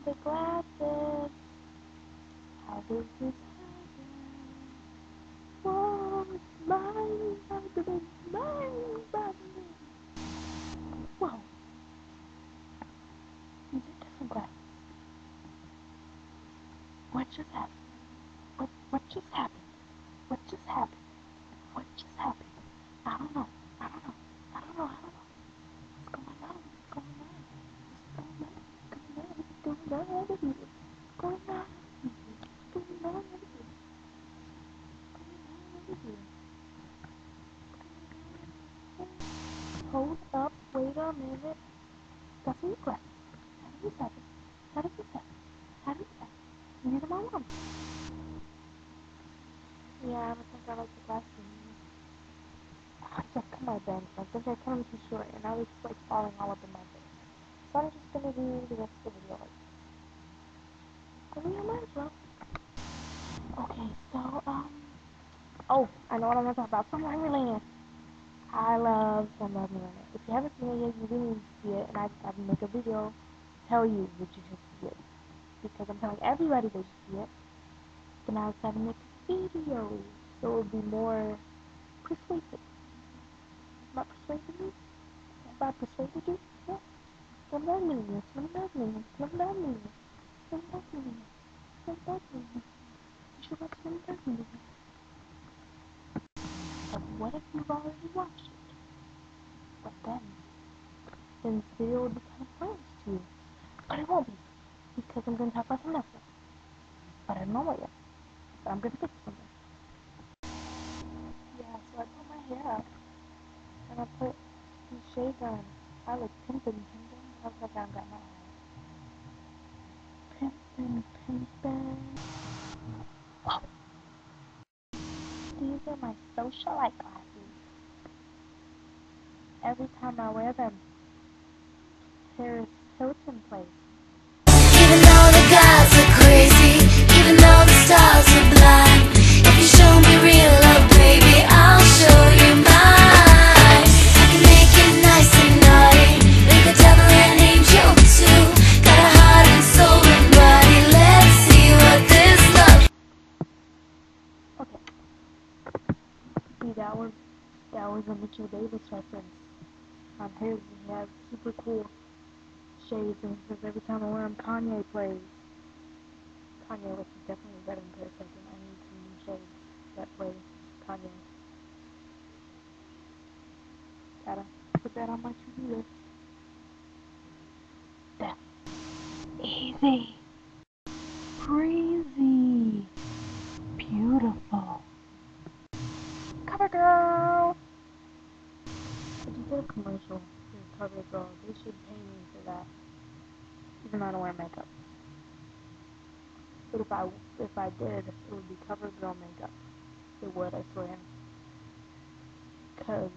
the glasses. How does this happen? Whoa, it's mine, Batman, mine, Batman. Whoa. These are different glasses. What just happened? What just happened? What just happened? What just happened? I don't know. I don't know. I don't know. I don't know. What's going on? What's going on? What's going on? What's going on over here? What's going on over here? What's going on over here? What's going on over here? Hold up. Wait a minute. Got some new glasses. How did this happen? How did this happen? How did this happen? These are my mom. Yeah, I don't think I like the glasses. I just cut my bangs. I think I cut them too short, and now they're just like falling all up in my face. So I'm just gonna do the rest of the video like this. I mean, I might as well. Okay, so oh, I know what I'm gonna talk about. Slumdog Millionaire. I love Slumdog Millionaire. If you haven't seen it yet, you really need to see it, and I decided to make a video tell you that you should see it because I'm telling everybody they should see it. But now I decided to make a video so it would be more persuasive. Not persuasive you? About persuasive you? Yeah. Slumdog Millionaire, Slumdog Millionaire, Slumdog Millionaire, Slumdog Millionaire, Slumdog Millionaire. You should watch Slumdog Millionaire. But what if you've already watched it? But then this video would be kind of pointless to you. But it won't be, because I'm going to talk about something else now. But I don't know what yet. But I'm going to fix something. Yeah, so I put my hair up, and I put these shades on. I look pimpin'. I was like, I got my hair. Pimpin'. Whoa. These are my socialite glasses. Every time I wear them, Paris Hilton plays. Even though the gods are crazy, even though the stars are blind, if you show me real love, baby, I'll show you mine. I can make it nice and naughty, make the devil an angel too. Got a heart and soul and body, let's see what this love. Okay. See, that was a Mitchell Davis reference. On his, he has super cool shades, and he says every time I wear them, Kanye plays. Kanye West is definitely better than Paris Hilton. I need some new shades that play Kanye. Gotta put that on my to-do list. That's easy. Breezy. Beautiful. Cover girl. I just did a commercial for Cover Girl. They should pay me for that. Even though I don't wear makeup. But if I did, it would be Cover Girl makeup. It would, I swear. Cause